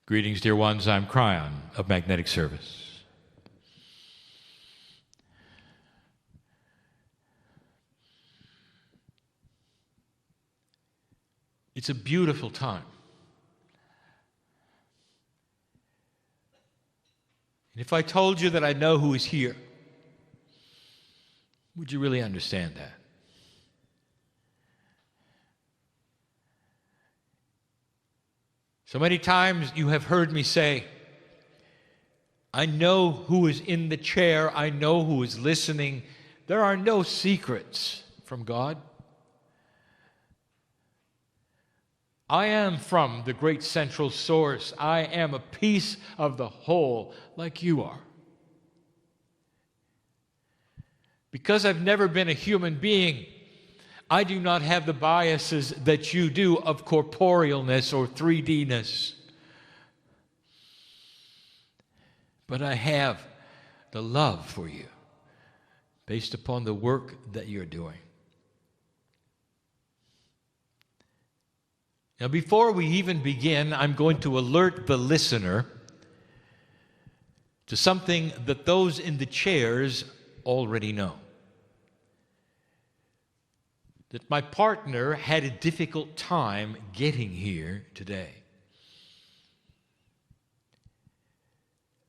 Greetings, dear ones. I'm Kryon of Magnetic Service. It's a beautiful time. And if I told you that I know who is here, would you really understand that? So many times you have heard me say, I know who is in the chair, I know who is listening. There are no secrets from God. I am from the great central source. I am a piece of the whole, like you are. Because I've never been a human being, I do not have the biases that you do of corporealness or 3D-ness. But I have the love for you based upon the work that you're doing. Now, before we even begin, I'm going to alert the listener to something that those in the chairs already know. That my partner had a difficult time getting here today.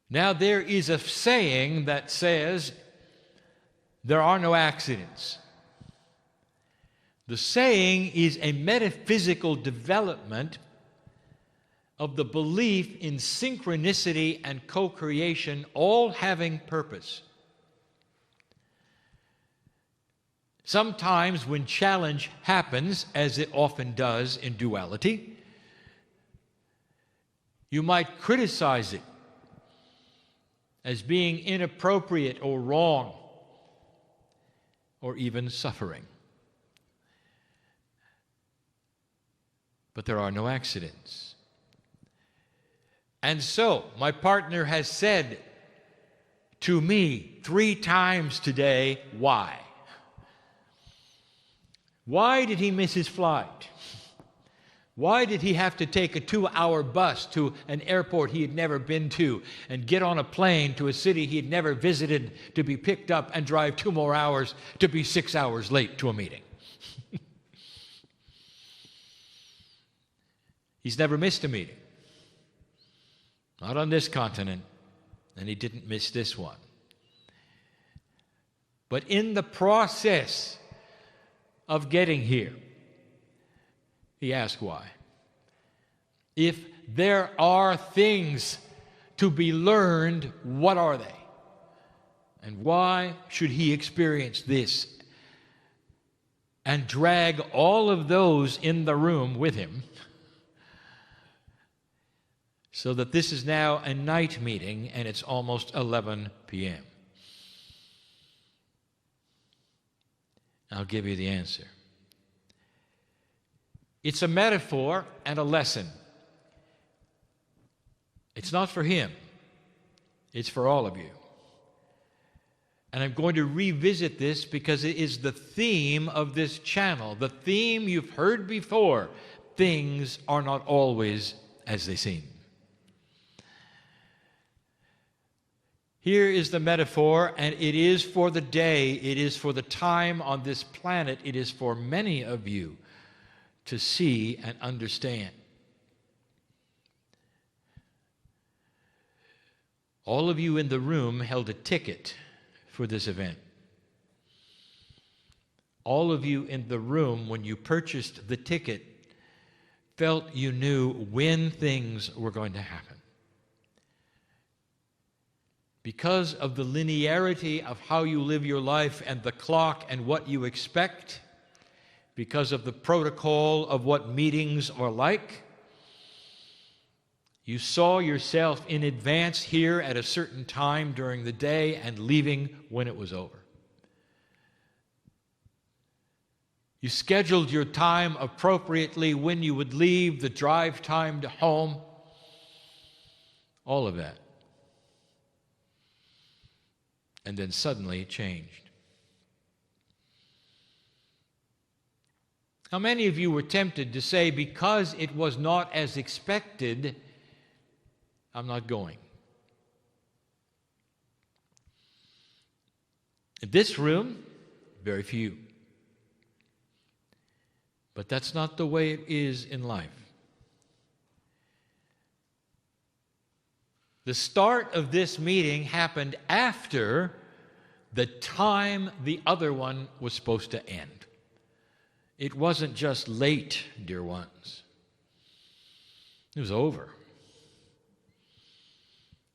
Now, there is a saying that says, there are no accidents. The saying is a metaphysical development of the belief in synchronicity and co-creation, all having purpose. Sometimes when challenge happens, as it often does in duality, you might criticize it as being inappropriate or wrong, or even suffering. But there are no accidents. And so, my partner has said to me 3 times today, why? Why did he miss his flight? Why did he have to take a 2-hour bus to an airport he had never been to and get on a plane to a city he had never visited to be picked up and drive 2 more hours to be 6 hours late to a meeting? He's never missed a meeting. Not on this continent, and he didn't miss this one. But in the process of getting here, he asked why. If there are things to be learned, what are they? And why should he experience this and drag all of those in the room with him so that this is now a night meeting and it's almost 11 p.m.? I'll give you the answer. It's a metaphor and a lesson. It's not for him. It's for all of you. And I'm going to revisit this because it is the theme of this channel. The theme you've heard before. Things are not always as they seem. Here is the metaphor, and it is for the day, it is for the time on this planet, it is for many of you to see and understand. All of you in the room held a ticket for this event. All of you in the room, when you purchased the ticket, felt you knew when things were going to happen. Because of the linearity of how you live your life and the clock and what you expect, because of the protocol of what meetings are like, you saw yourself in advance here at a certain time during the day and leaving when it was over. You scheduled your time appropriately, when you would leave, the drive time to home, all of that. And then suddenly it changed. How many of you were tempted to say, because it was not as expected, I'm not going. In this room, very few. But that's not the way it is in life. The start of this meeting happened after the time the other one was supposed to end. It wasn't just late, dear ones. It was over.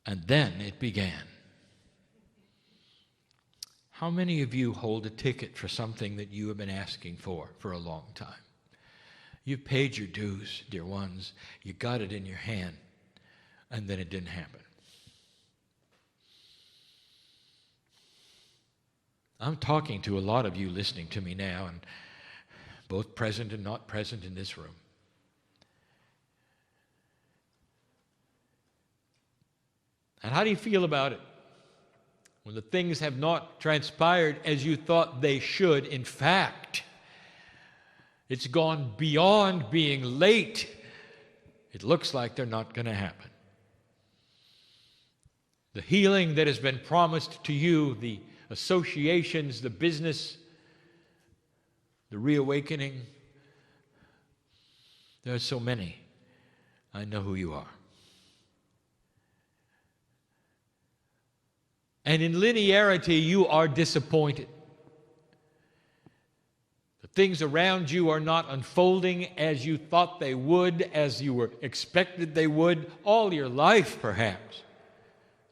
And then it began. How many of you hold a ticket for something that you have been asking for a long time? You've paid your dues, dear ones. You got it in your hand, and then it didn't happen. I'm talking to a lot of you listening to me now, and both present and not present in this room. And how do you feel about it when the things have not transpired as you thought they should? In fact, it's gone beyond being late. It looks like they're not going to happen. The healing that has been promised to you, the associations, the business, the reawakening, there are so many. I know who you are. And in linearity, you are disappointed. The things around you are not unfolding as you thought they would, as you were expected they would, all your life perhaps.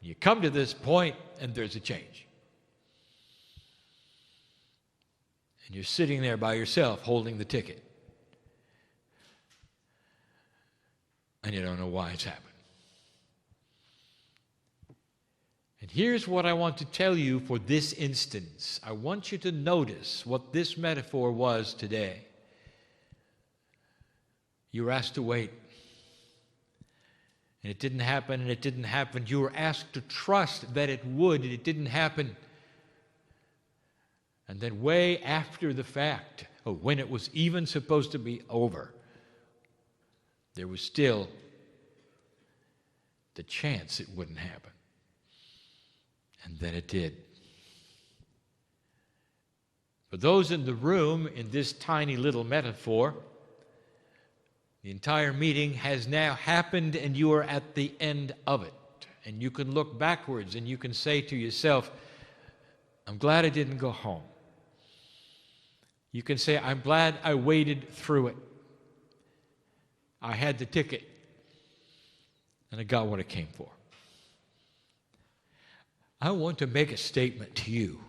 You come to this point and there's a change. And you're sitting there by yourself holding the ticket. And you don't know why it's happened. And here's what I want to tell you for this instance. I want you to notice what this metaphor was today. You were asked to wait. And it didn't happen, and it didn't happen. You were asked to trust that it would, and it didn't happen. And then way after the fact, when it was even supposed to be over, there was still the chance it wouldn't happen. And then it did. For those in the room, in this tiny little metaphor, the entire meeting has now happened and you are at the end of it. And you can look backwards and you can say to yourself, I'm glad I didn't go home. You can say, I'm glad I waded through it. I had the ticket and I got what I came for. I want to make a statement to you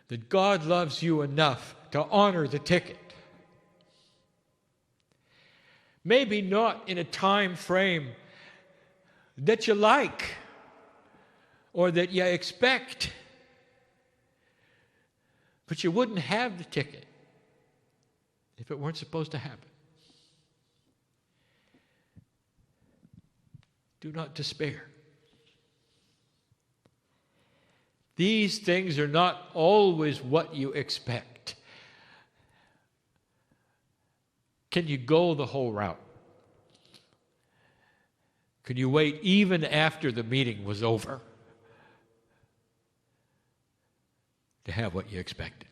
that God loves you enough to honor the ticket. Maybe not in a time frame that you like or that you expect, but you wouldn't have the ticket if it weren't supposed to happen. Do not despair. These things are not always what you expect. Can you go the whole route? Can you wait even after the meeting was over to have what you expected?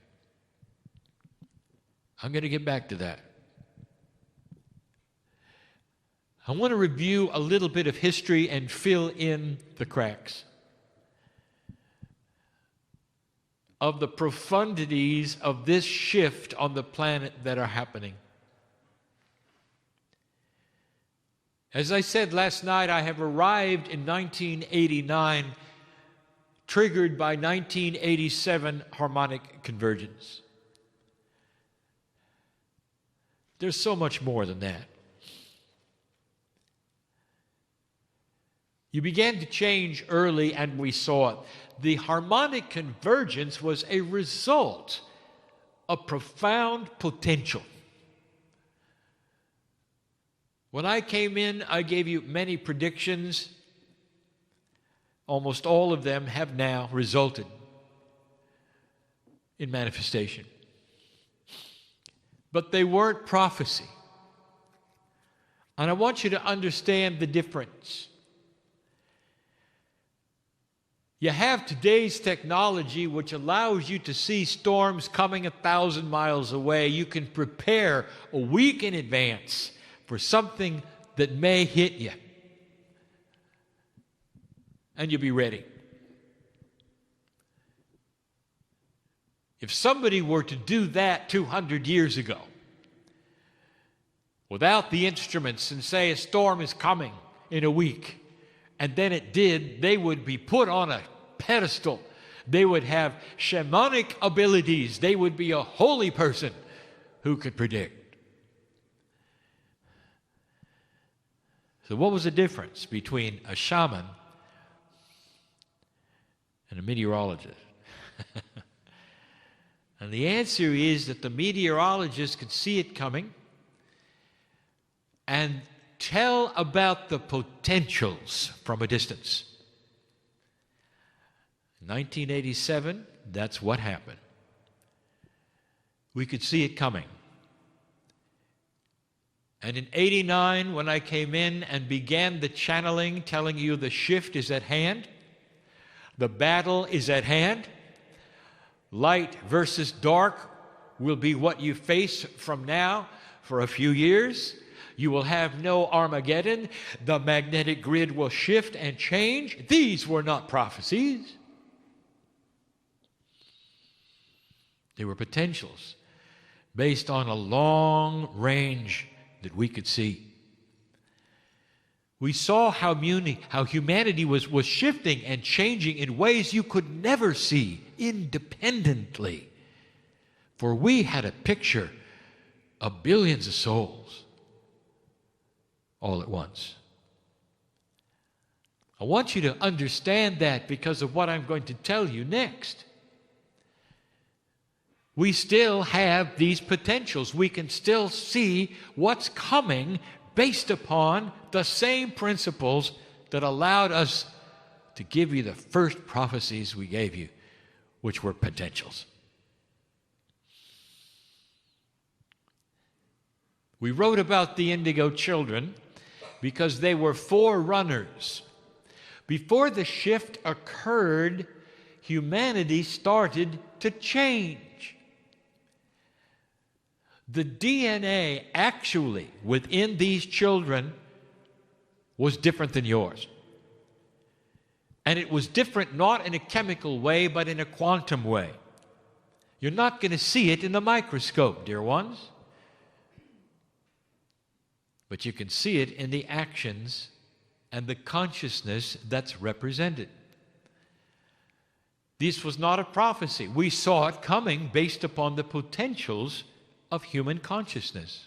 I'm going to get back to that. I want to review a little bit of history and fill in the cracks of the profundities of this shift on the planet that are happening. As I said last night, I have arrived in 1989, triggered by 1987 harmonic convergence. There's so much more than that. You began to change early, and we saw it. The harmonic convergence was a result of profound potential. When I came in, I gave you many predictions. Almost all of them have now resulted in manifestation. But they weren't prophecy. And I want you to understand the difference. You have today's technology which allows you to see storms coming 1,000 miles away. You can prepare a week in advance for something that may hit you. And you'll be ready. If somebody were to do that 200 years ago, without the instruments, and say a storm is coming in a week, and then it did, they would be put on a pedestal. They would have shamanic abilities. They would be a holy person who could predict. So what was the difference between a shaman and a meteorologist? And the answer is that the meteorologist could see it coming and tell about the potentials from a distance. In 1987, that's what happened. We could see it coming. And in 89, when I came in and began the channeling, telling you the shift is at hand, the battle is at hand, light versus dark will be what you face from now for a few years. You will have no Armageddon. The magnetic grid will shift and change. These were not prophecies. They were potentials based on a long range that we could see. We saw how humanity was shifting and changing in ways you could never see independently. For we had a picture of billions of souls all at once. I want you to understand that because of what I'm going to tell you next. We still have these potentials. We can still see what's coming based upon the same principles that allowed us to give you the first prophecies we gave you, which were potentials. We wrote about the indigo children because they were forerunners. Before the shift occurred, humanity started to change. The DNA actually within these children was different than yours. And it was different not in a chemical way, but in a quantum way. You're not going to see it in the microscope, dear ones. But you can see it in the actions and the consciousness that's represented. This was not a prophecy. We saw it coming based upon the potentials of human consciousness.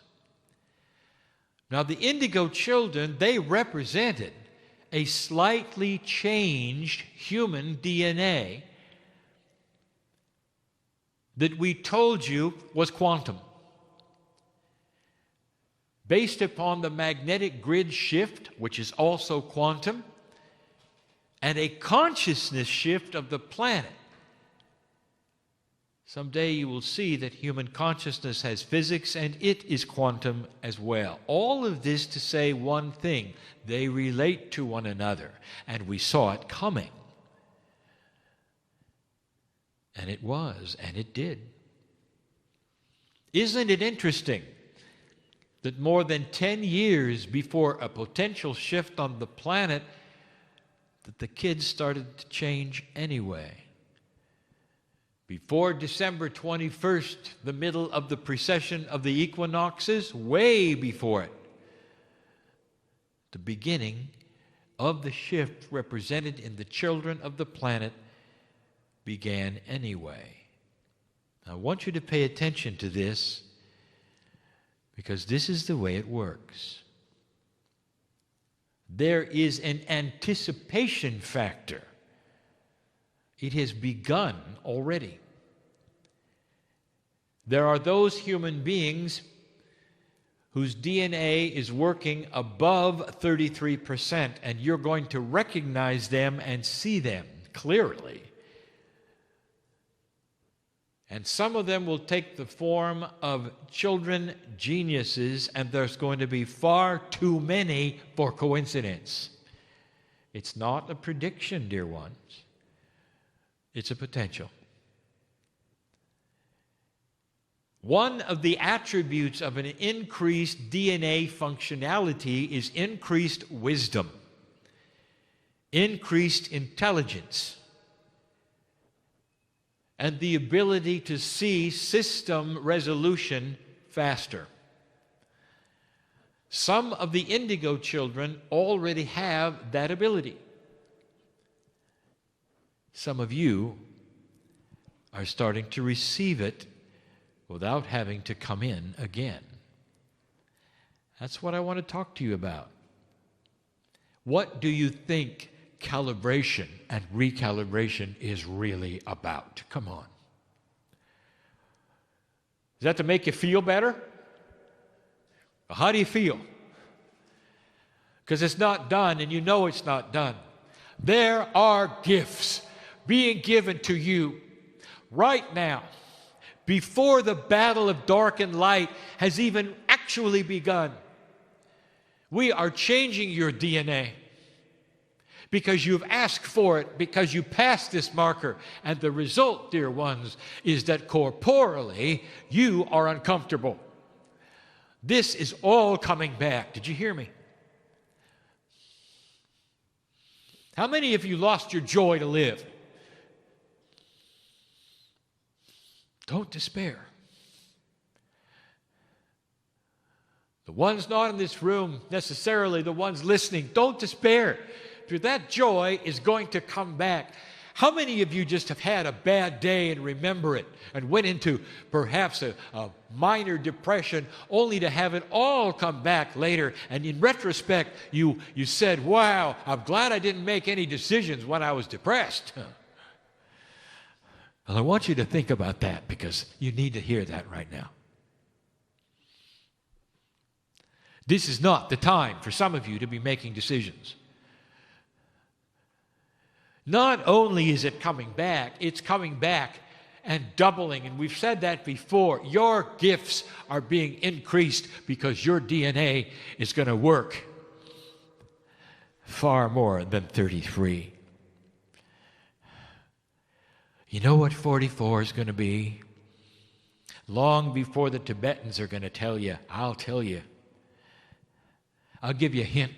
Now, the indigo children, they represented a slightly changed human DNA that we told you was quantum. Based upon the magnetic grid shift, which is also quantum, and a consciousness shift of the planet. Someday you will see that human consciousness has physics and it is quantum as well. All of this to say one thing: they relate to one another, and we saw it coming. And it was, and it did. Isn't it interesting that more than 10 years before a potential shift on the planet, that the kids started to change anyway? Before December 21st, the middle of the precession of the equinoxes, way before it, the beginning of the shift represented in the children of the planet began anyway. I want you to pay attention to this, because this is the way it works. There is an anticipation factor. It has begun already. There are those human beings whose DNA is working above 33%, and you're going to recognize them and see them clearly. And some of them will take the form of children geniuses, and there's going to be far too many for coincidence. It's not a prediction, dear ones. It's a potential. One of the attributes of an increased DNA functionality is increased wisdom, increased intelligence, and the ability to see system resolution faster. Some of the indigo children already have that ability. Some of you are starting to receive it without having to come in again. That's what I want to talk to you about. What do you think calibration and recalibration is really about? Come on. Is that to make you feel better? How do you feel? Because it's not done, and you know it's not done. There are gifts being given to you right now, before the battle of dark and light has even actually begun. We are changing your DNA because you've asked for it, because you passed this marker. And the result, dear ones, is that corporally you are uncomfortable. This is all coming back. Did you hear me? How many of you lost your joy to live? Don't despair. The ones not in this room, necessarily the ones listening, don't despair. For that joy is going to come back. How many of you just have had a bad day and remember it and went into perhaps a minor depression only to have it all come back later? And in retrospect, you said, wow, I'm glad I didn't make any decisions when I was depressed. Well, I want you to think about that because you need to hear that right now. This is not the time for some of you to be making decisions. Not only is it coming back, it's coming back and doubling. And we've said that before. Your gifts are being increased because your DNA is going to work far more than 33. You know what 44 is going to be? Long before the Tibetans are going to tell you, I'll tell you. I'll give you a hint.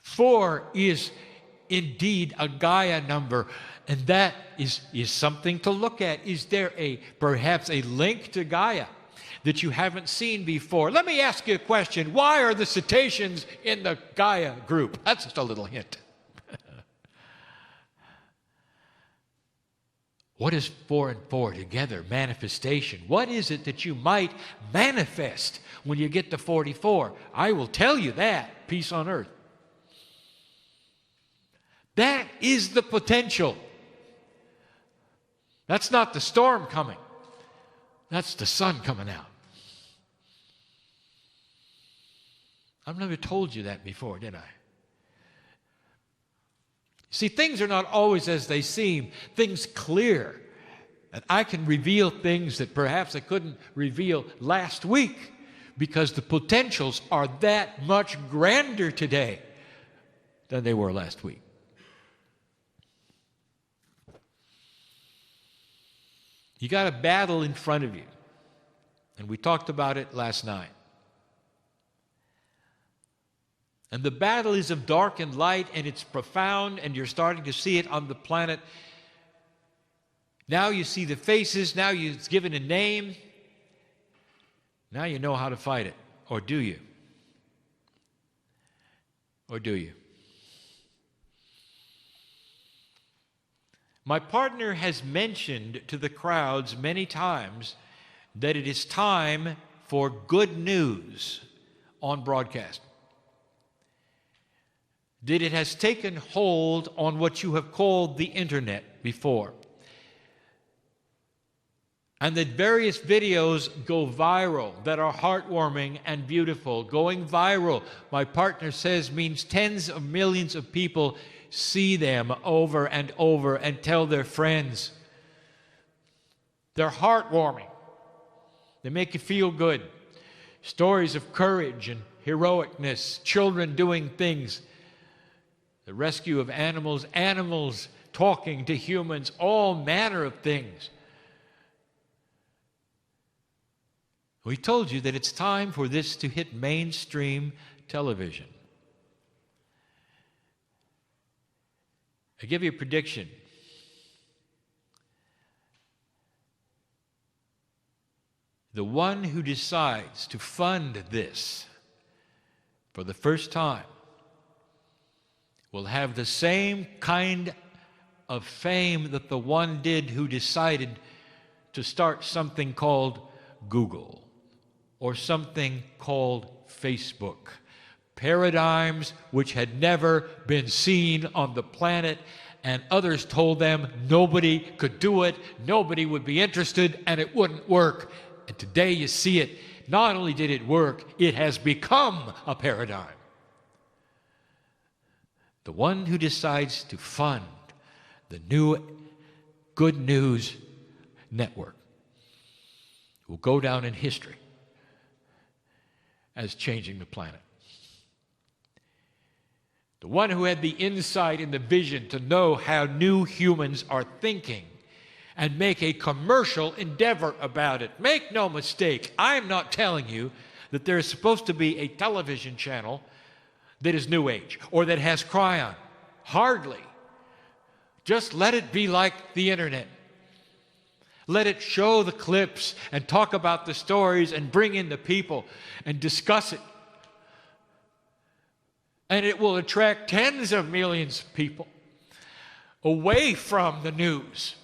4 is indeed a Gaia number, and that is something to look at. Is there perhaps a link to Gaia that you haven't seen before? Let me ask you a question. Why are the cetaceans in the Gaia group? That's just a little hint. What is 4 and 4 together? Manifestation. What is it that you might manifest when you get to 44? I will tell you that. Peace on earth. That is the potential. That's not the storm coming. That's the sun coming out. I've never told you that before, did I? See, things are not always as they seem. Things clear. And I can reveal things that perhaps I couldn't reveal last week because the potentials are that much grander today than they were last week. You got a battle in front of you. And we talked about it last night. And the battle is of dark and light, and it's profound, and you're starting to see it on the planet. Now you see the faces, now it's given a name. Now you know how to fight it. Or do you? Or do you? My partner has mentioned to the crowds many times that it is time for good news on broadcast. That it has taken hold on what you have called the internet before. And that various videos go viral that are heartwarming and beautiful. Going viral, my partner says, means tens of millions of people see them over and over and tell their friends. They're heartwarming. They make you feel good. Stories of courage and heroicness, children doing things the rescue of animals, animals talking to humans, all manner of things. We told you that it's time for this to hit mainstream television. I give you a prediction. The one who decides to fund this for the first time will have the same kind of fame that the one did who decided to start something called Google or something called Facebook. Paradigms which had never been seen on the planet, and others told them nobody could do it, nobody would be interested, and it wouldn't work. And today you see it. Not only did it work, it has become a paradigm. The one who decides to fund the new Good News Network will go down in history as changing the planet. The one who had the insight and the vision to know how new humans are thinking and make a commercial endeavor about it. Make no mistake, I'm not telling you that there is supposed to be a television channel that is New Age or that has Kryon. Hardly. Just let it be like the internet. Let it show the clips and talk about the stories and bring in the people and discuss it. And it will attract tens of millions of people away from the news,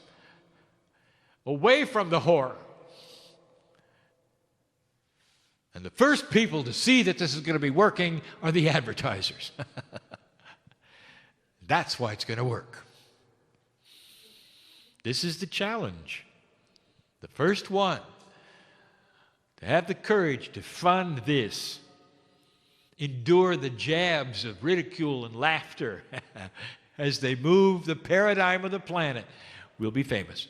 away from the horror. And the first people to see that this is going to be working are the advertisers. That's why it's going to work. This is the challenge. The first one to have the courage to fund this, endure the jabs of ridicule and laughter as they move the paradigm of the planet, will be famous.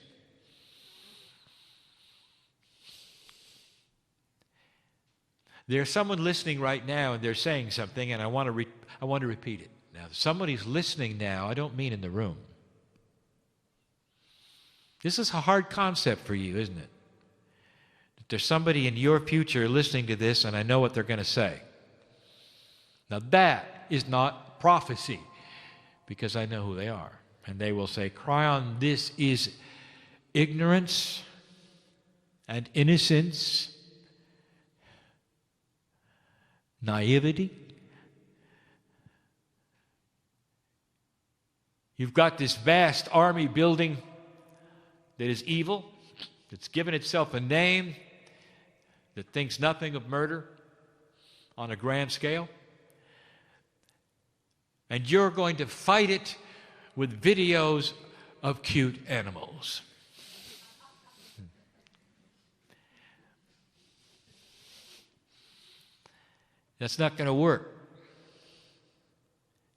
There's someone listening right now and they're saying something, and I want to repeat it. Now, somebody's listening now, I don't mean in the room. This is a hard concept for you, isn't it? That there's somebody in your future listening to this, and I know what they're going to say. Now, that is not prophecy, because I know who they are. And they will say, Kryon, this is ignorance and innocence, naivety. You've got this vast army building that is evil, that's given itself a name, that thinks nothing of murder on a grand scale. And you're going to fight it with videos of cute animals. That's not going to work,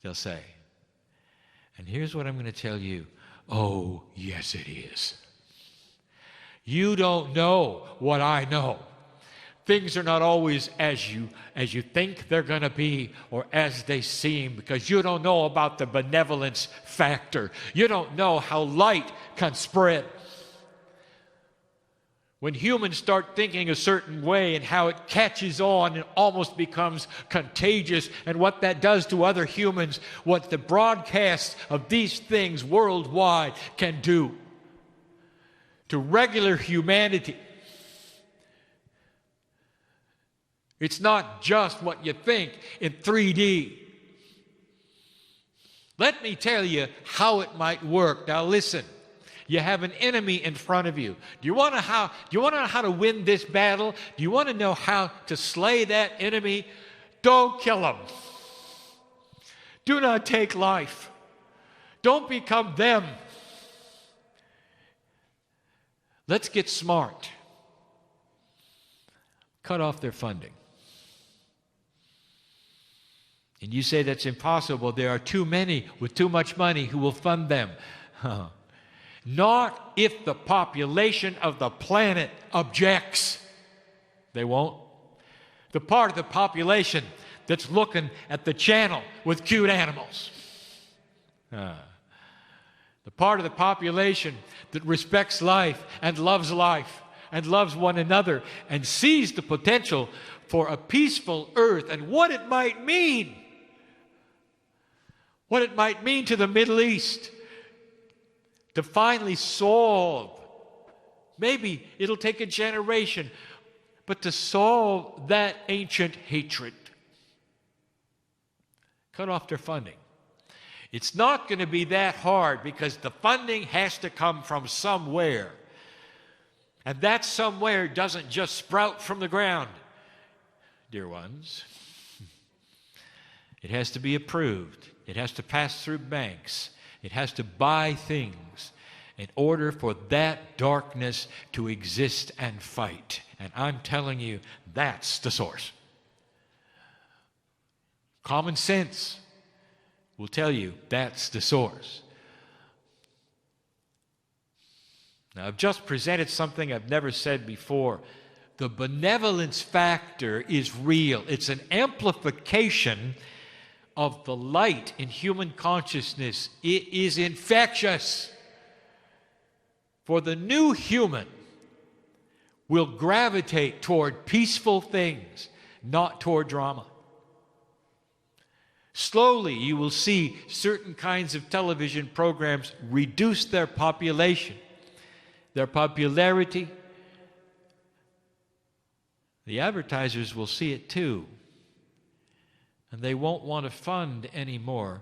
they'll say. And here's what I'm going to tell you. Oh, yes, it is. You don't know what I know. Things are not always as you think they're going to be or as they seem, because you don't know about the benevolence factor. You don't know how light can spread. When humans start thinking a certain way and how it catches on and almost becomes contagious, and what that does to other humans, what the broadcast of these things worldwide can do to regular humanity. It's not just what you think in 3D. Let me tell you how it might work. Now listen, you have an enemy in front of you. Do you want to know how to win this battle? Do you want to know how to slay that enemy? Don't kill him. Do not take life. Don't become them. Let's get smart. Cut off their funding. And you say that's impossible. There are too many with too much money who will fund them. Not if the population of the planet objects. They won't. The part of the population that's looking at the channel with cute animals. The part of the population that respects life and loves one another and sees the potential for a peaceful earth and what it might mean. What it might mean to the Middle East to finally solve. Maybe it'll take a generation, but to solve that ancient hatred. Cut off their funding. It's not going to be that hard because the funding has to come from somewhere. And that somewhere doesn't just sprout from the ground, dear ones. It has to be approved. It has to pass through banks. It has to buy things in order for that darkness to exist and fight. And I'm telling you, that's the source. Common sense will tell you that's the source. Now, I've just presented something I've never said before. The benevolence factor is real. It's an amplification of the light in human consciousness. It is infectious. For the new human will gravitate toward peaceful things, not toward drama. Slowly, you will see certain kinds of television programs reduce their population, their popularity. The advertisers will see it too. And they won't want to fund anymore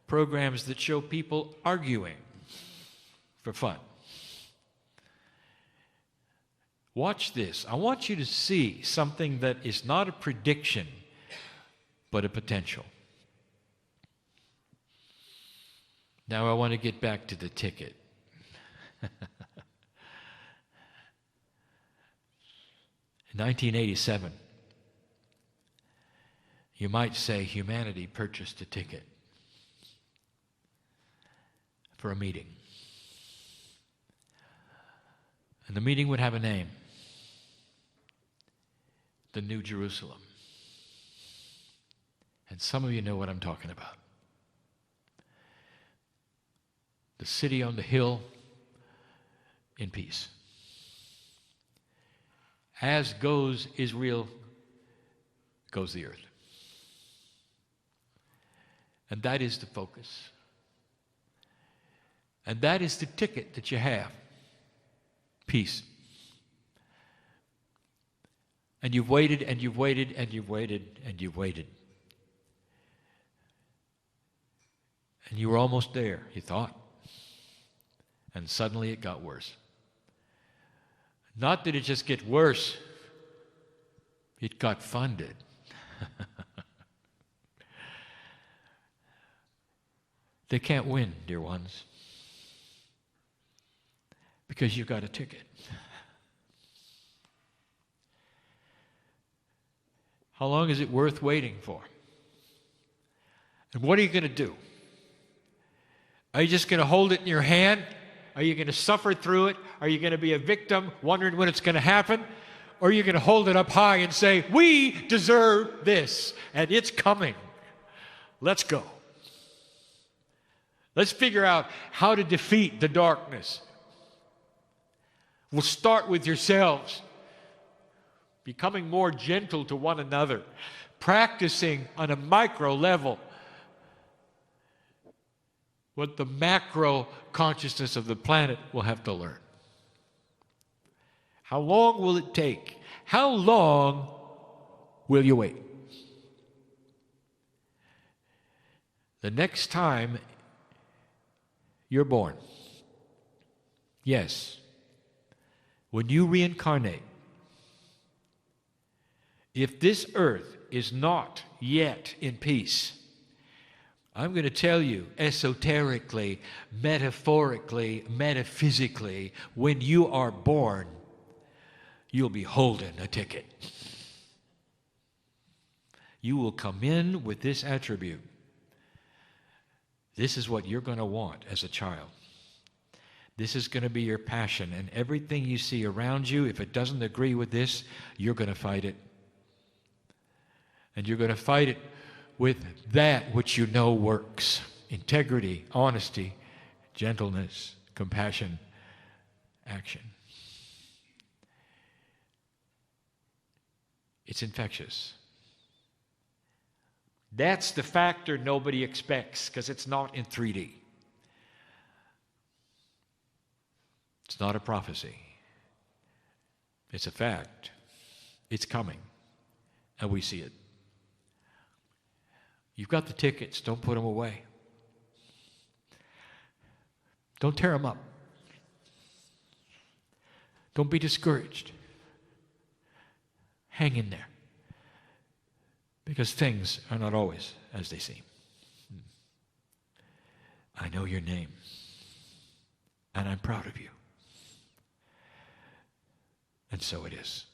programs that show people arguing for fun. Watch this. I want you to see something that is not a prediction, but a potential. Now I want to get back to the ticket. In 1987, you might say humanity purchased a ticket for a meeting. And the meeting would have a name: the New Jerusalem. And some of you know what I'm talking about. The city on the hill in peace. As goes Israel, goes the earth. And that is the focus. And that is the ticket that you have. Peace. And you've waited, and you've waited, and you've waited, and you've waited. And you were almost there, you thought. And suddenly it got worse. Not that it just get worse, it got funded. They can't win, dear ones, because you've got a ticket. How long is it worth waiting for? And what are you going to do? Are you just going to hold it in your hand? Are you going to suffer through it? Are you going to be a victim wondering when it's going to happen? Or are you going to hold it up high and say, we deserve this, and it's coming. Let's go. Let's figure out how to defeat the darkness. We'll start with yourselves, becoming more gentle to one another, practicing on a micro level what the macro consciousness of the planet will have to learn. How long will it take? How long will you wait? The next time you're born, yes, when you reincarnate, if this earth is not yet in peace, I'm going to tell you esoterically, metaphorically, metaphysically, when you are born, you'll be holding a ticket. You will come in with this attribute. This is what you're going to want as a child. This is going to be your passion, and everything you see around you, if it doesn't agree with this, you're going to fight it. And you're going to fight it with that which you know works. integrity, honesty, gentleness, compassion, action. It's infectious. That's the factor nobody expects because it's not in 3D. It's not a prophecy. It's a fact. It's coming. And we see it. You've got the tickets. Don't put them away. Don't tear them up. Don't be discouraged. Hang in there. Because things are not always as they seem. I know your name. And I'm proud of you. And so it is.